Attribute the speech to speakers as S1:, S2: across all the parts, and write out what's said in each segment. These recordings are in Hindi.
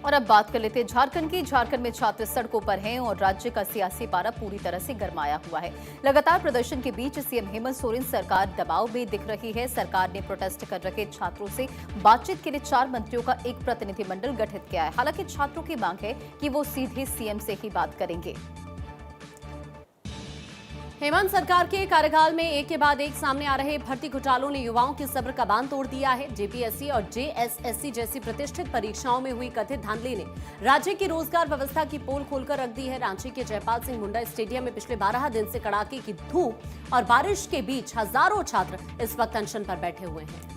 S1: और अब बात कर लेते हैं झारखंड की। झारखंड में छात्र सड़कों पर हैं और राज्य का सियासी पारा पूरी तरह से गरमाया हुआ है। लगातार प्रदर्शन के बीच सीएम हेमंत सोरेन सरकार दबाव में दिख रही है। सरकार ने प्रोटेस्ट कर रहे छात्रों से बातचीत के लिए 4 मंत्रियों का एक प्रतिनिधिमंडल गठित किया है। हालांकि छात्रों की मांग है कि वो सीधे सीएम से ही बात करेंगे।
S2: हेमंत सरकार के कार्यकाल में एक के बाद एक सामने आ रहे भर्ती घोटालों ने युवाओं के सब्र का बांध तोड़ दिया है। जेपीएससी और जेएसएससी जैसी प्रतिष्ठित परीक्षाओं में हुई कथित धांधली ने राज्य की रोजगार व्यवस्था की पोल खोलकर रख दी है। रांची के जयपाल सिंह मुंडा स्टेडियम में पिछले 12 दिन से कड़ाके की धूप और बारिश के बीच हजारों छात्र इस वक्त अनशन पर बैठे हुए हैं।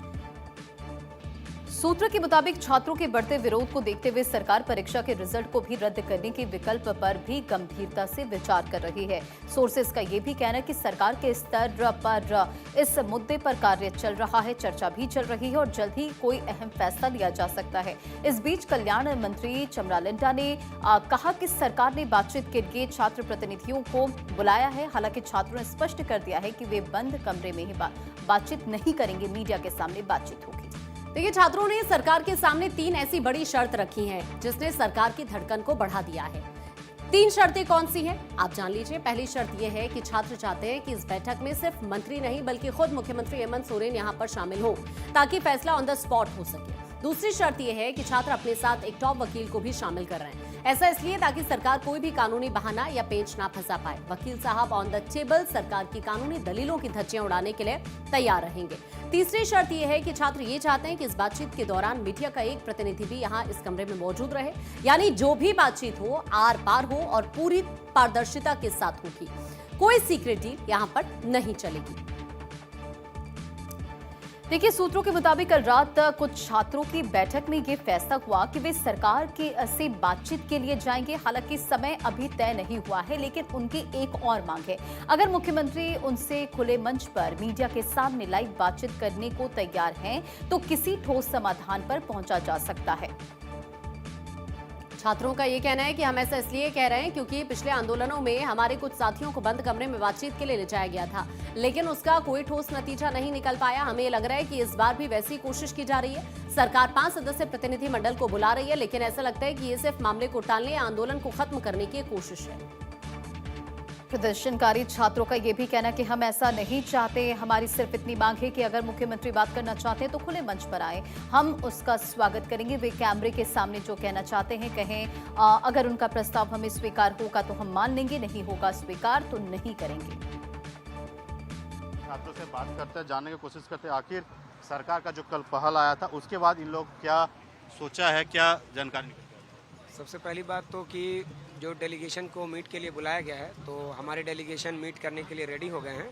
S1: सूत्रों के मुताबिक छात्रों के बढ़ते विरोध को देखते हुए सरकार परीक्षा के रिजल्ट को भी रद्द करने के विकल्प पर भी गंभीरता से विचार कर रही है। सोर्सेस का यह भी कहना है कि सरकार के स्तर पर इस मुद्दे पर कार्य चल रहा है, चर्चा भी चल रही है और जल्द ही कोई अहम फैसला लिया जा सकता है। इस बीच कल्याण मंत्री चमरालिंडा ने कहा कि सरकार ने बातचीत के लिए छात्र प्रतिनिधियों को बुलाया है। हालांकि छात्रों ने स्पष्ट कर दिया है कि वे बंद कमरे में ही बातचीत नहीं करेंगे, मीडिया के सामने बातचीत होगी।
S2: देखिए, छात्रों ने सरकार के सामने 3 ऐसी बड़ी शर्त रखी हैं जिसने सरकार की धड़कन को बढ़ा दिया है। 3 शर्तें कौन सी हैं आप जान लीजिए। पहली शर्त यह है कि छात्र चाहते हैं कि इस बैठक में सिर्फ मंत्री नहीं बल्कि खुद मुख्यमंत्री हेमंत सोरेन यहां पर शामिल हो ताकि फैसला ऑन द स्पॉट हो सके। दूसरी शर्त यह है कि छात्र अपने साथ एक टॉप वकील को भी शामिल कर रहे हैं। ऐसा इसलिए ताकि सरकार कोई भी कानूनी बहाना या पेच ना फंसा पाए। वकील साहब ऑन द टेबल सरकार की कानूनी दलीलों की धज्जियां उड़ाने के लिए तैयार रहेंगे। तीसरी शर्त यह है कि छात्र ये चाहते हैं कि इस बातचीत के दौरान मीडिया का एक प्रतिनिधि भी यहां इस कमरे में मौजूद रहे, यानी जो भी बातचीत हो आर पार हो और पूरी पारदर्शिता के साथ होगी। कोई सीक्रेट डील यहां पर नहीं चलेगी।
S1: देखिए, सूत्रों के मुताबिक कल रात कुछ छात्रों की बैठक में ये फैसला हुआ कि वे सरकार से बातचीत के लिए जाएंगे। हालांकि समय अभी तय नहीं हुआ है, लेकिन उनकी एक और मांग है। अगर मुख्यमंत्री उनसे खुले मंच पर मीडिया के सामने लाइव बातचीत करने को तैयार हैं, तो किसी ठोस समाधान पर पहुंचा जा सकता है।
S2: छात्रों का ये कहना है कि हम ऐसा इसलिए कह रहे हैं क्योंकि पिछले आंदोलनों में हमारे कुछ साथियों को बंद कमरे में बातचीत के लिए ले जाया गया था, लेकिन उसका कोई ठोस नतीजा नहीं निकल पाया। हमें लग रहा है कि इस बार भी वैसी कोशिश की जा रही है। सरकार 5 सदस्य प्रतिनिधि मंडल को बुला रही है, लेकिन ऐसा लगता है कि ये सिर्फ मामले को टालने या आंदोलन को खत्म करने की कोशिश है।
S1: प्रदर्शनकारी छात्रों का यह भी कहना कि हम ऐसा नहीं चाहते। हमारी सिर्फ इतनी मांग है कि अगर मुख्यमंत्री बात करना चाहते हैं तो खुले मंच पर आए, हम उसका स्वागत करेंगे। वे कैमरे के सामने जो कहना चाहते हैं कहें। अगर उनका प्रस्ताव हमें स्वीकार होगा तो हम मान लेंगे, नहीं होगा स्वीकार तो नहीं करेंगे।
S3: छात्रों से बात करते जानने की कोशिश करते आखिर सरकार का जो कल पहल आया था उसके बाद इन लोग क्या सोचा है, क्या जानकारी निकल?
S4: सबसे पहली बात तो कि जो डेलीगेशन को मीट के लिए बुलाया गया है, तो हमारे डेलीगेशन मीट करने के लिए रेडी हो गए हैं।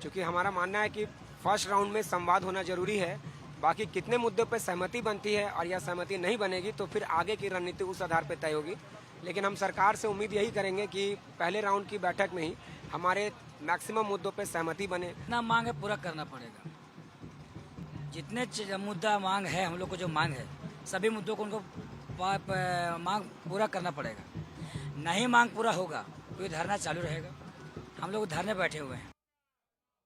S4: क्योंकि हमारा मानना है कि फर्स्ट राउंड में संवाद होना जरूरी है। बाकी कितने मुद्दों पर सहमति बनती है और या सहमति नहीं बनेगी तो फिर आगे की रणनीति उस आधार पर तय होगी। लेकिन हम सरकार से उम्मीद यही करेंगे कि पहले राउंड की बैठक में ही हमारे मैक्सिमम मुद्दों पर सहमति बने।
S5: जितना मांग है पूरा करना पड़ेगा। जितने मुद्दा मांग है, हम लोग को जो मांग है सभी मुद्दों को उनको मांग पूरा करना पड़ेगा। नहीं मांग पूरा होगा तो ये धरना चालू रहेगा। हम लोग धरने बैठे हुए हैं।